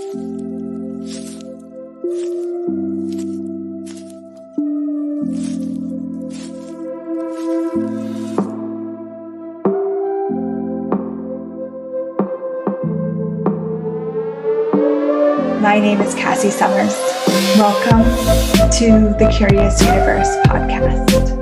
My name is Cassy Summers. Welcome to the Curious Universe podcast.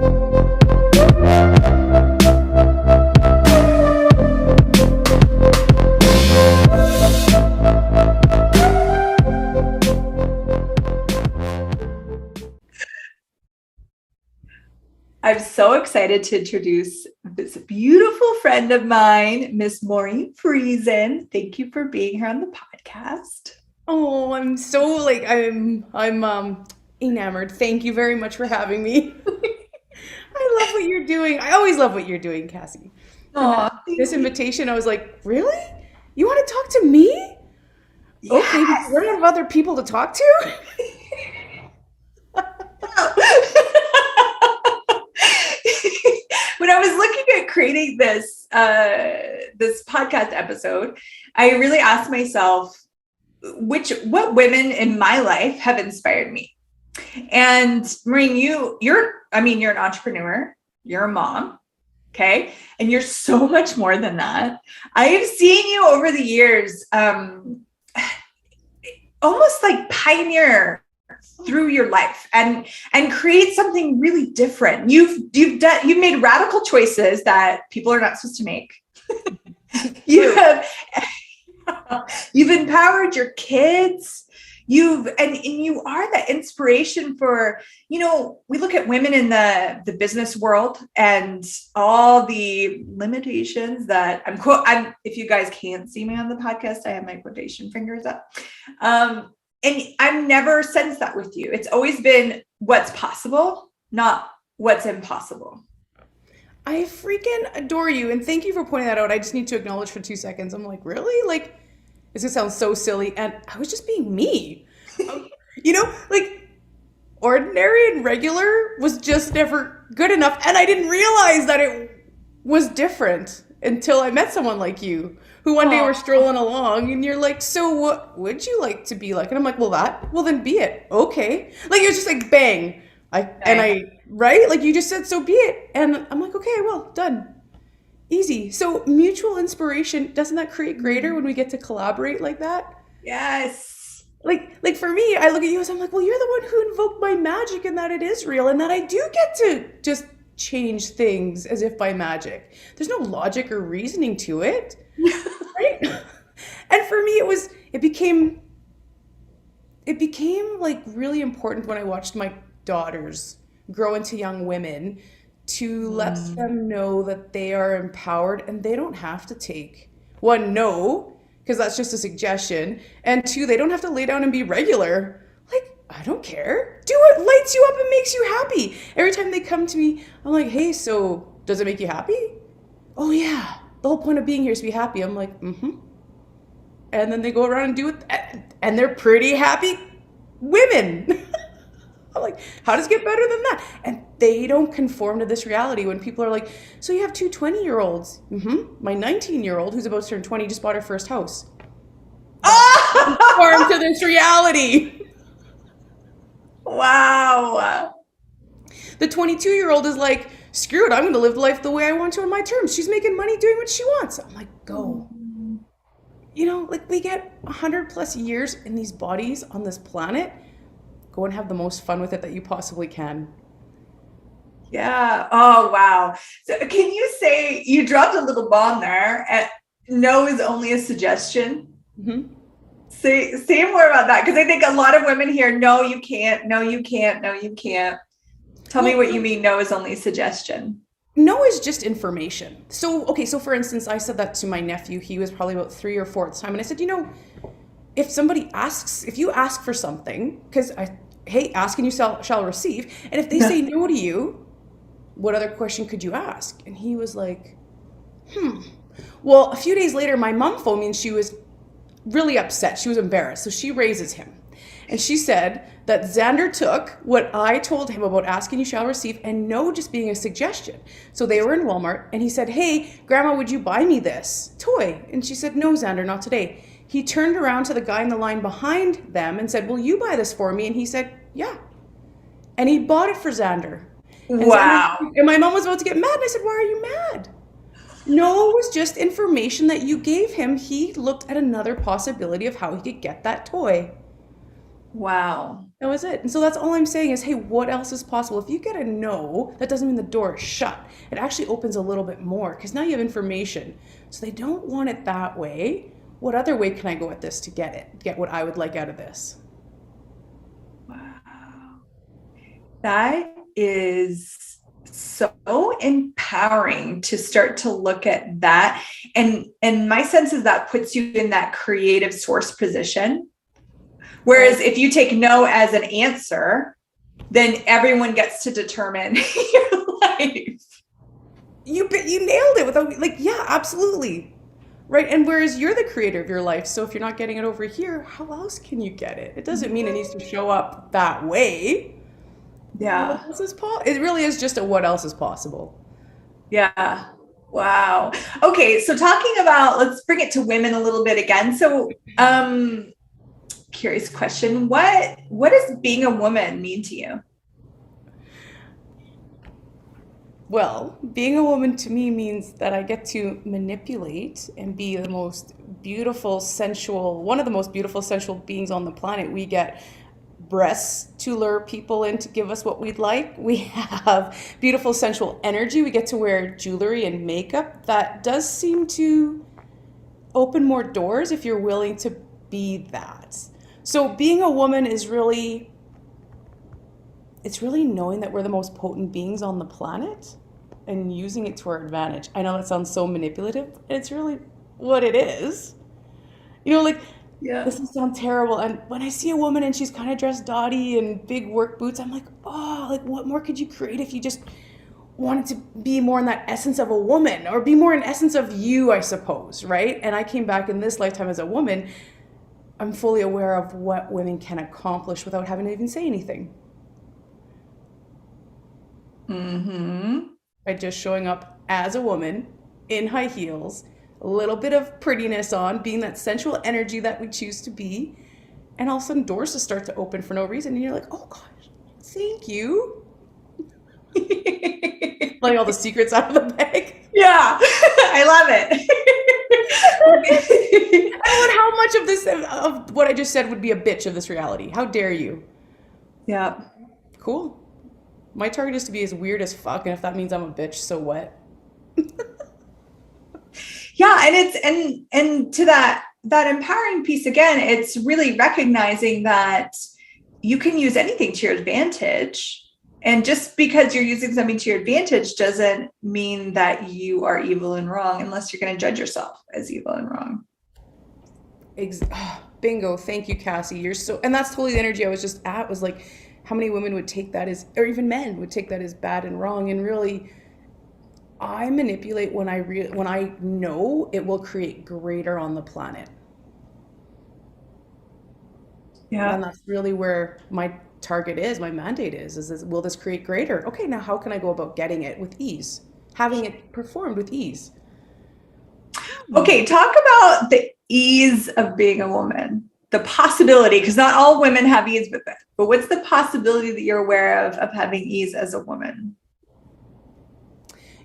I'm so excited to introduce this beautiful friend of mine, Miss Maureen Friesen. Thank you for being here on the podcast. Oh, I'm so I'm enamored. Thank you very much for having me. I love what you're doing. I always love what you're doing, Cassy. This invitation, I was like, really? You want to talk to me? Yes. Okay, because we're gonna have other people to talk to. When I was looking at creating this podcast episode, I really asked myself, what women in my life have inspired me? And Maureen, you're an entrepreneur, you're a mom, okay? And you're so much more than that. I have seen you over the years, almost like pioneer through your life and create something really different. You've made radical choices that people are not supposed to make. You've empowered your kids. And you are the inspiration for, we look at women in the business world and all the limitations that if you guys can't see me on the podcast, I have my quotation fingers up. And I've never sensed that with you. It's always been what's possible, not what's impossible. I freaking adore you. And thank you for pointing that out. I just need to acknowledge for 2 seconds. I'm like, really? Like, this is gonna sound so silly. And I was just being me. Ordinary and regular was just never good enough. And I didn't realize that it was different until I met someone like you, who one day we're strolling along and you're like, so what would you like to be like? And I'm like, well then be it. Okay. Like, it was just like, bang. Right? Like, you just said, so be it. And I'm like, okay, well, done. Easy. So mutual inspiration, doesn't that create greater when we get to collaborate like that? Yes. Like for me, I look at you as I'm like, well, you're the one who invoked my magic and that it is real and that I do get to just change things as if by magic. There's no logic or reasoning to it. Right? And for me, it became like really important when I watched my daughters grow into young women to let them know that they are empowered and they don't have to take one, no, because that's just a suggestion, and two, they don't have to lay down and be regular. Like, I don't care. Do what lights you up and makes you happy. Every time they come to me, I'm like, hey, so does it make you happy? Oh yeah, the whole point of being here is to be happy. I'm like, mm-hmm. And then they go around and do it, and they're pretty happy women. I'm like, how does it get better than that? And they don't conform to this reality when people are like, so you have two 20-year-olds. Mm-hmm. My 19-year-old, who's about to turn 20, just bought her first house. Conform to this reality. Wow. The 22-year-old is like, screw it, I'm going to live life the way I want to on my terms. She's making money doing what she wants. I'm like, go. Like, we get 100 plus years in these bodies on this planet. Go and have the most fun with it that you possibly can. Yeah. Oh, wow. So can you say, you dropped a little bomb there, no is only a suggestion? Mm-hmm. Say more about that, because I think a lot of women hear, no, you can't, no, you can't, no, you can't. Tell me what you mean, no is only a suggestion. No is just information. So for instance, I said that to my nephew. He was probably about 3 or 4 at the time. And I said, if you ask for something, because hey, ask and you shall receive. And if they say no to you, what other question could you ask? And he was like, Well, a few days later, my mom phoned me and she was really upset. She was embarrassed. So she raises him. And she said that Xander took what I told him about asking you shall receive and no just being a suggestion. So they were in Walmart and he said, hey, Grandma, would you buy me this toy? And she said, no, Xander, not today. He turned around to the guy in the line behind them and said, "Will you buy this for me?" And he said, "Yeah." And he bought it for Xander. And Xander, Wow. and my mom was about to get mad. And I said, "Why are you mad?" No, it was just information that you gave him. He looked at another possibility of how he could get that toy. Wow. That was it. And so that's all I'm saying is, hey, what else is possible? If you get a no, that doesn't mean the door is shut. It actually opens a little bit more because now you have information. So they don't want it that way. What other way can I go at this to get it? Get what I would like out of this? Wow. That is so empowering to start to look at that. And my sense is that puts you in that creative source position. Whereas if you take no as an answer, then everyone gets to determine your life. You nailed it without like, yeah, absolutely. Right. And whereas you're the creator of your life, so if you're not getting it over here, how else can you get it? It doesn't mean it needs to show up that way. Yeah. What else is it really is just a what else is possible. Yeah. Wow. Okay. So talking about, let's bring it to women a little bit again. So, curious question. What does being a woman mean to you? Well, being a woman to me means that I get to manipulate and be the most beautiful, sensual, one of the most beautiful, sensual beings on the planet. We get breasts to lure people in to give us what we'd like. We have beautiful, sensual energy. We get to wear jewelry and makeup. That does seem to open more doors if you're willing to be that. So being a woman is really, it's really knowing that we're the most potent beings on the planet and using it to our advantage. I know that sounds so manipulative, and it's really what it is. You know, like, Yeah. this will sound terrible. And when I see a woman and she's kind of dressed dotty and big work boots, I'm like, oh, like what more could you create if you just wanted to be more in that essence of a woman or be more in essence of you, I suppose, right? And I came back in this lifetime as a woman. I'm fully aware of what women can accomplish without having to even say anything. Mm-hmm. By just showing up as a woman in high heels, a little bit of prettiness on, being that sensual energy that we choose to be, and all of a sudden doors just start to open for no reason, and you're like, oh gosh, thank you. Letting all the secrets out of the bag. Yeah, I love it. I don't know how much of this, of what I just said, would be a bitch of this reality. How dare you? Yeah. Cool. My target is to be as weird as fuck, and if that means I'm a bitch, so what? Yeah, and it's and to that empowering piece again, it's really recognizing that you can use anything to your advantage. And just because you're using something to your advantage doesn't mean that you are evil and wrong, unless you're going to judge yourself as evil and wrong. Bingo. Thank you, Cassy. You're so, and that's totally the energy I was just at, was like, how many women would take that as, or even men would take that as bad and wrong. And really, I manipulate when I know it will create greater on the planet. Yeah. And that's really where my target is, my mandate is will this create greater? Okay, now how can I go about getting it with ease? Having it performed with ease. Okay, talk about the ease of being a woman. The possibility, because not all women have ease with it, but what's the possibility that you're aware of having ease as a woman?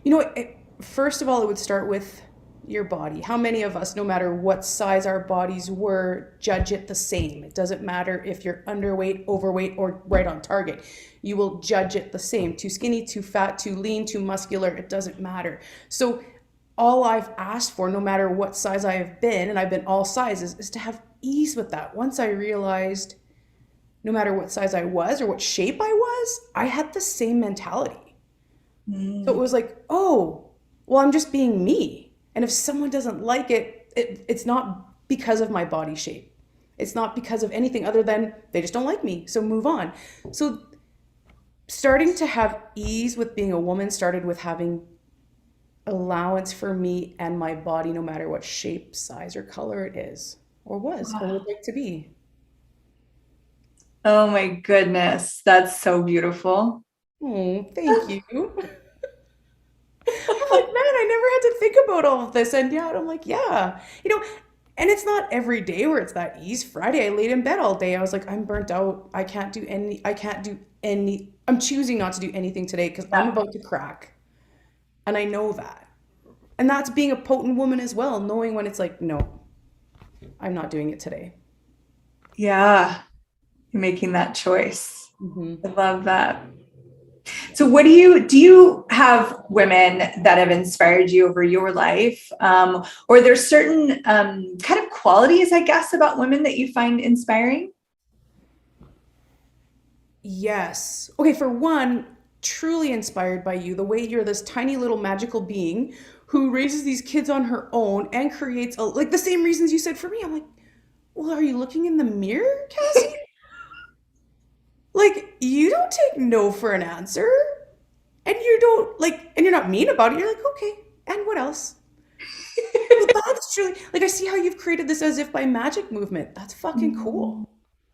You know, first of all, it would start with your body. How many of us, no matter what size our bodies were, judge it the same? It doesn't matter if you're underweight, overweight, or right on target. You will judge it the same. Too skinny, too fat, too lean, too muscular, it doesn't matter. So all I've asked for, no matter what size I have been, and I've been all sizes, is to have ease with that. Once I realized no matter what size I was or what shape I was, I had the same mentality. So it was like, oh, well, I'm just being me. And if someone doesn't like it, it's not because of my body shape. It's not because of anything other than they just don't like me. So move on. So starting to have ease with being a woman started with having allowance for me and my body, no matter what shape, size, or color it is, or was, or would like to be. Oh my goodness, that's so beautiful. Oh, thank you. I'm like, man, I never had to think about all of this. And yeah, I'm like, yeah. You know, And it's not every day where it's that ease. Friday, I laid in bed all day. I was like, I'm burnt out. I'm choosing not to do anything today because I'm Yeah. about to crack. And I know that. And that's being a potent woman as well, knowing when it's like, no, I'm not doing it today. Yeah. You're making that choice. Hmm. I love that. So what do you have women that have inspired you over your life? Or there's certain kind of qualities, I guess, about women that you find inspiring? Yes. Okay, for one, truly inspired by you, the way you're this tiny little magical being who raises these kids on her own and creates like the same reasons you said for me. I'm like, well, are you looking in the mirror, Cassie? Like, you don't take no for an answer. And you don't like, and you're not mean about it. You're like, okay, and what else? But that's truly like I see how you've created this as if by magic movement. That's fucking cool.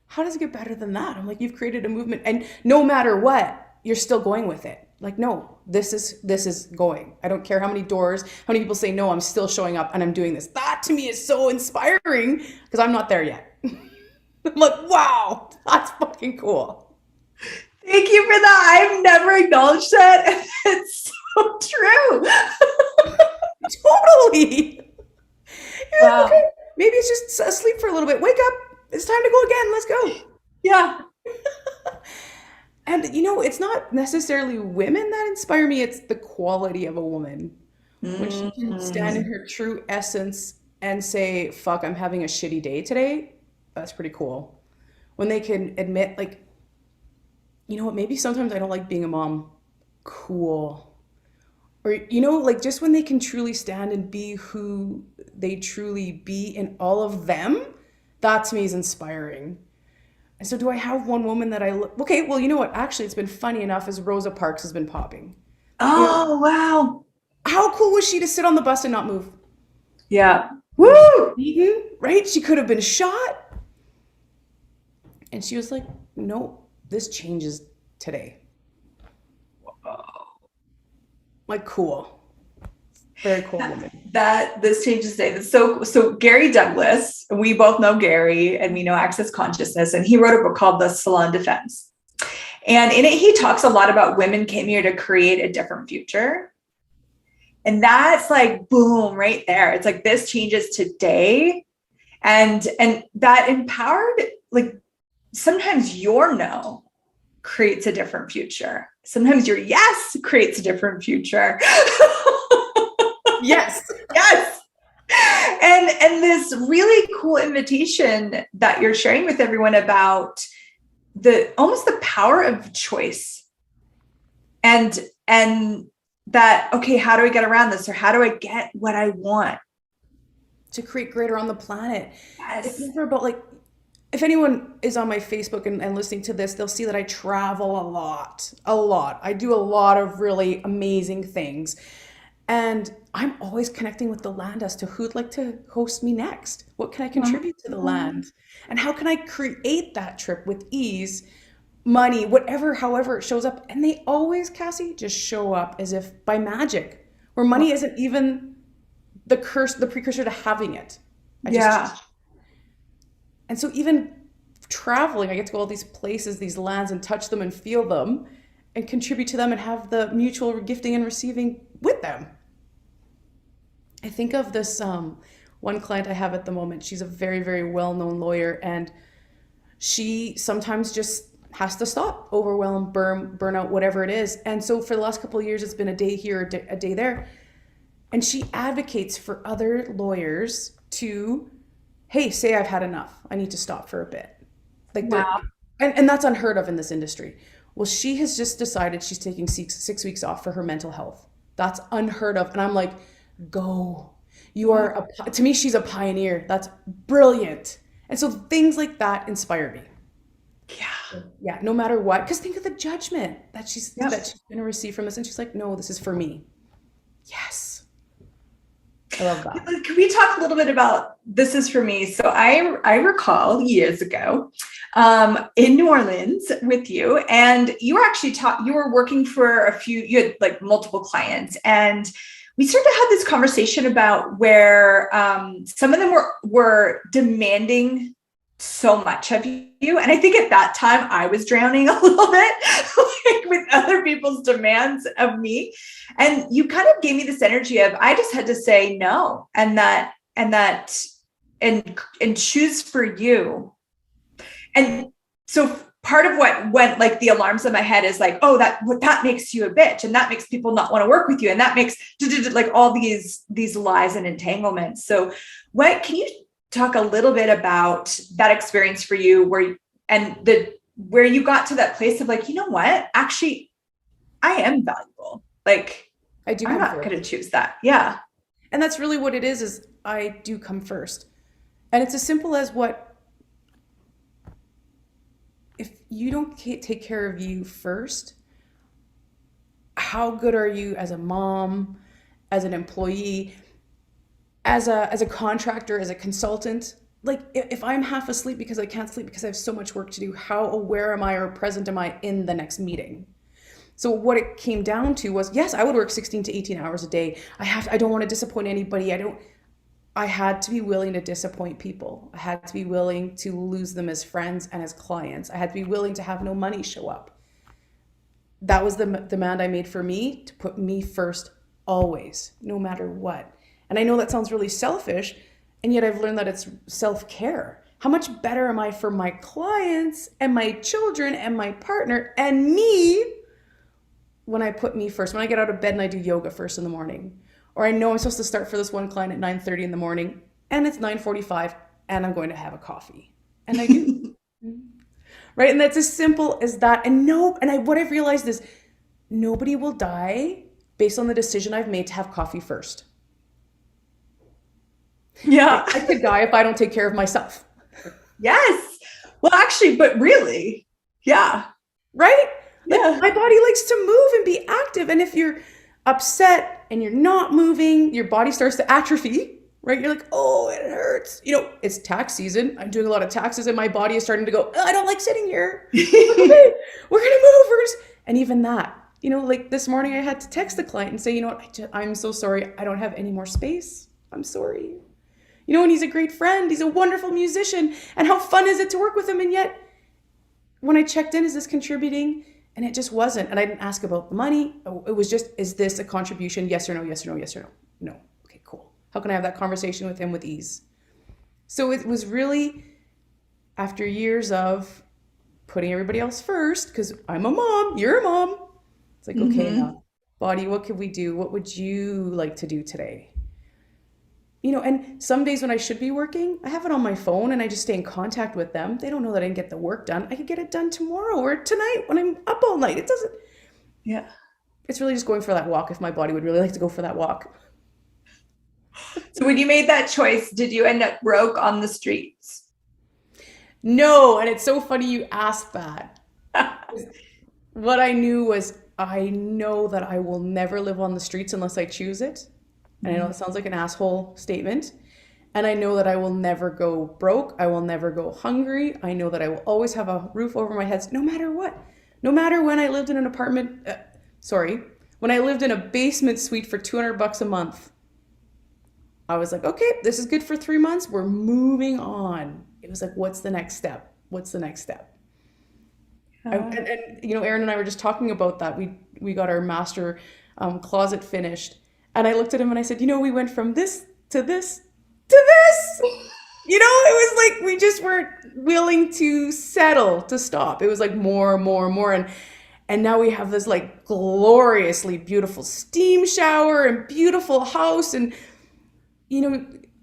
How does it get better than that? I'm like, you've created a movement, and no matter what, you're still going with it. Like, no, this is going. I don't care how many doors, how many people say no, I'm still showing up and I'm doing this. That to me is so inspiring because I'm not there yet. I'm like, wow, that's fucking cool. Thank you for that. I've never acknowledged that. It's so true. Totally. You're like, Wow. okay, maybe it's just asleep for a little bit. Wake up. It's time to go again. Let's go. Yeah. And it's not necessarily women that inspire me, it's the quality of a woman. When she can stand in Mm. her true essence and say, fuck, I'm having a shitty day today, that's pretty cool. When they can admit, like, you know what, maybe sometimes I don't like being a mom. Cool. Or, like just when they can truly stand and be who they truly be in all of them, that to me is inspiring. And so do I have one woman that I look, okay, well, you know what? Actually, it's been funny enough as Rosa Parks has been popping. You know, Oh, wow. how cool was she to sit on the bus and not move? Yeah. Could have been Woo! beaten, right? She could have been shot. And she was like, no, this changes today. Like, cool. Very cool woman. That this changes today. That's so Gary Douglas, we both know Gary and we know Access Consciousness, and he wrote a book called The Salon Des Femmes. And in it, he talks a lot about women came here to create a different future. And that's like boom, right there. It's like this changes today. And that empowered, like sometimes your no creates a different future. Sometimes your yes creates a different future. Yes. Yes. And this really cool invitation that you're sharing with everyone about the almost the power of choice and that, okay, how do I get around this? Or how do I get what I want? To create greater on the planet. It's Yes. never about like, if anyone is on my Facebook and listening to this, they'll see that I travel a lot, a lot. I do a lot of really amazing things. And I'm always connecting with the land as to who'd like to host me next. What can I contribute to the land? And how can I create that trip with ease, money, whatever, however it shows up. And they always, Cassie, just show up as if by magic, where money isn't even the precursor to having it. Yeah. And so even traveling, I get to go all these places, these lands, and touch them and feel them and contribute to them and have the mutual gifting and receiving with them. I think of this one client I have at the moment. She's a very, very well-known lawyer, and she sometimes just has to stop, overwhelm, burn out, whatever it is. And so for the last couple of years, it's been a day here, a day there. And she advocates for other lawyers to, hey, say I've had enough. I need to stop for a bit. Like Wow. and that's unheard of in this industry. Well, she has just decided she's taking 6 weeks off for her mental health. That's unheard of. And I'm like, go. You are, to me, she's a pioneer. That's brilliant. And so things like that inspire me. Yeah. Yeah, no matter what. Because think of the judgment that she's Yep. going to receive from this. And she's like, no, this is for me. Yes. I love that. Can we talk a little bit about this is for me? So I recall years ago in New Orleans with you, and you were actually you were working for you had like multiple clients, and we started to have this conversation about where some of them were demanding so much of you. And I think at that time I was drowning a little bit like with other people's demands of me. And you kind of gave me this energy of, I just had to say no, and choose for you. And so part of what went like the alarms in my head is like, oh, that makes you a bitch, and that makes people not want to work with you, and that makes like all these lies and entanglements. So what can you talk a little bit about that experience for you, where you got to that place of like, you know what, actually I am valuable, like I'm not going to choose that. Yeah. And that's really what it is I do come first. And it's as simple as if you don't take care of you first, how good are you as a mom, as an employee, as a contractor, as a consultant? Like if I'm half asleep because I can't sleep because I have so much work to do, how aware am I or present am I in the next meeting? So what it came down to was, yes, I would work 16 to 18 hours a day. I don't want to disappoint anybody. I had to be willing to disappoint people. I had to be willing to lose them as friends and as clients. I had to be willing to have no money show up. That was the demand I made for me, to put me first always, no matter what. And I know that sounds really selfish, and yet I've learned that it's self-care. How much better am I for my clients and my children and my partner and me when I put me first, when I get out of bed and I do yoga first in the morning? Or I know I'm supposed to start for this one client at 9:30 in the morning, and it's 9:45, and I'm going to have a coffee. And I do. Right? And that's as simple as that. And what I've realized is nobody will die based on the decision I've made to have coffee first. Yeah. I could die if I don't take care of myself. Yes. Well, actually, but really, yeah. Right? Like, yeah. My body likes to move and be active. And if you're upset and you're not moving, your body starts to atrophy, right? You're like, oh, it hurts. It's tax season. I'm doing a lot of taxes and my body is starting to go, oh, I don't like sitting here. Okay, we're going to move. And even that, like this morning I had to text the client and say, you know what, I'm so sorry. I don't have any more space. I'm sorry. And he's a great friend. He's a wonderful musician. And how fun is it to work with him? And yet when I checked in, is this contributing? And it just wasn't. And I didn't ask about the money. It was just, is this a contribution? Yes or no, yes or no, yes or no. No. Okay, cool. How can I have that conversation with him with ease? So it was really after years of putting everybody else first, because I'm a mom, you're a mom. It's like, okay, now, body, what could we do? What would you like to do today? And some days when I should be working, I have it on my phone and I just stay in contact with them. They don't know that I didn't get the work done. I could get it done tomorrow or tonight when I'm up all night. It doesn't. Yeah. It's really just going for that walk if my body would really like to go for that walk. So when you made that choice, did you end up broke on the streets? No. And it's so funny you asked that. What I knew was, I know that I will never live on the streets unless I choose it. And I know it sounds like an asshole statement. And I know that I will never go broke. I will never go hungry. I know that I will always have a roof over my head, no matter what. No matter when I lived in an apartment, when I lived in a basement suite for $200 a month, I was like, okay, this is good for 3 months. We're moving on. It was like, what's the next step? What's the next step? And Erin and I were just talking about that. We got our master closet finished. And I looked at him and I said, we went from this to this to this. It was like we just weren't willing to settle, to stop. It was like more. And now we have this like gloriously beautiful steam shower and beautiful house. And,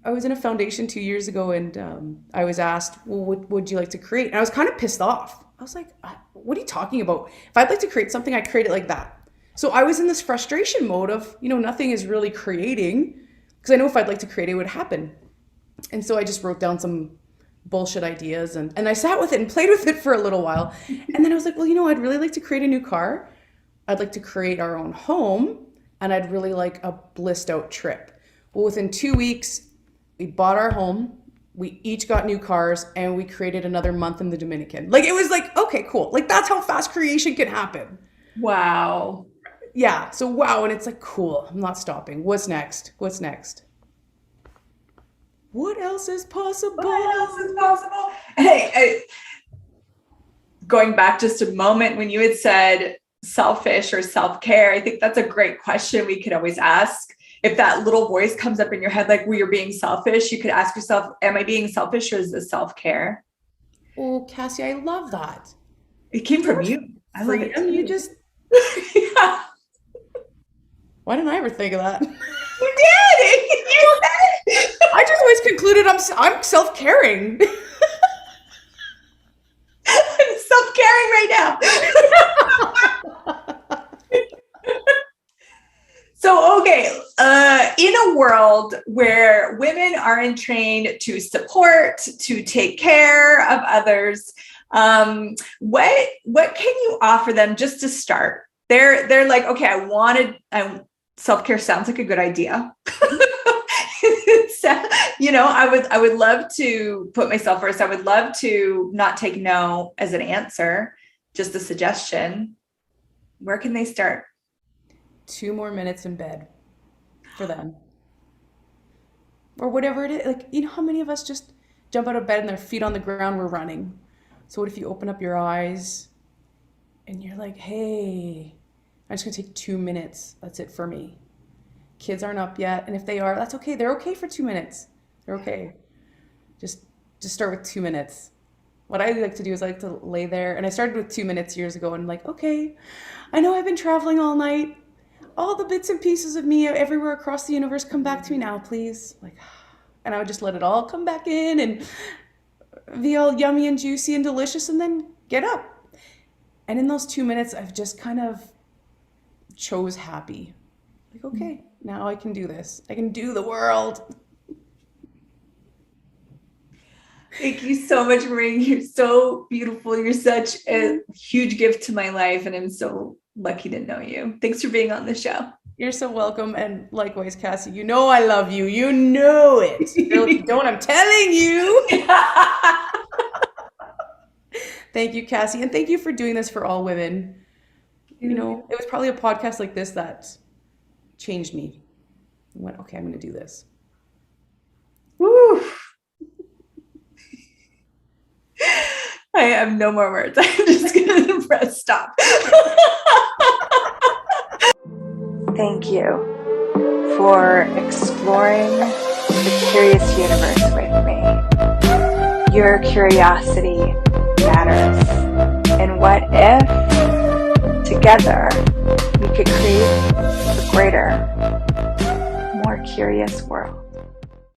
I was in a foundation 2 years ago and I was asked, well, what would you like to create? And I was kind of pissed off. I was like, what are you talking about? If I'd like to create something, I create it like that. So I was in this frustration mode of, nothing is really creating, because I know if I'd like to create, it would happen. And so I just wrote down some bullshit ideas and I sat with it and played with it for a little while. And then I was like, well, I'd really like to create a new car. I'd like to create our own home, and I'd really like a blissed out trip. Well, within 2 weeks, we bought our home. We each got new cars and we created another month in the Dominican. Like, it was like, okay, cool. Like, that's how fast creation can happen. Wow. yeah, so wow, and it's like, cool, I'm not stopping. What's next? What's next? What else is possible? What else is possible? Hey, going back just a moment when you had said selfish or self-care, I think that's a great question we could always ask. If that little voice comes up in your head, like where you're being selfish, you could ask yourself, am I being selfish or is this self-care? Oh, Cassie, I love that. It came from you. I love it Freedom, too. you just, Yeah, why didn't I ever think of that? you did. You said it. I just always concluded I'm self-caring. I'm self-caring right now. So, okay, in a world where women aren't trained to support, to take care of others, what can you offer them just to start? They're like, okay, self-care sounds like a good idea. So, I would love to put myself first. I would love to not take no as an answer, just a suggestion. Where can they start? 2 more minutes in bed for them. Or whatever it is. Like, you know how many of us just jump out of bed and their feet on the ground, we're running. So what if you open up your eyes and you're like, hey, I'm just gonna take 2 minutes. That's it for me. Kids aren't up yet. And if they are, that's okay. They're okay for 2 minutes. They're okay. Just start with 2 minutes. What I like to do is I like to lay there. And I started with 2 minutes years ago and I'm like, okay, I know I've been traveling all night. All the bits and pieces of me everywhere across the universe, come back to me now, please. Like, and I would just let it all come back in and be all yummy and juicy and delicious and then get up. And in those 2 minutes, I've just kind of chose happy. Like, okay, now I can do this. I can do the world. Thank you so much, Maureen. You're so beautiful. You're such a huge gift to my life, and I'm so lucky to know you. Thanks for being on the show. You're so welcome. And likewise, Cassie, you know I love you. You know it. Girl, if you don't, I'm telling you. Thank you, Cassie. And thank you for doing this for all women. You know, it was probably a podcast like this that changed me. I went, okay, I'm going to do this. Woo. I have no more words. I'm just going to press stop. Thank you for exploring the curious universe with me. Your curiosity matters. And what if together we could create a greater, more curious world?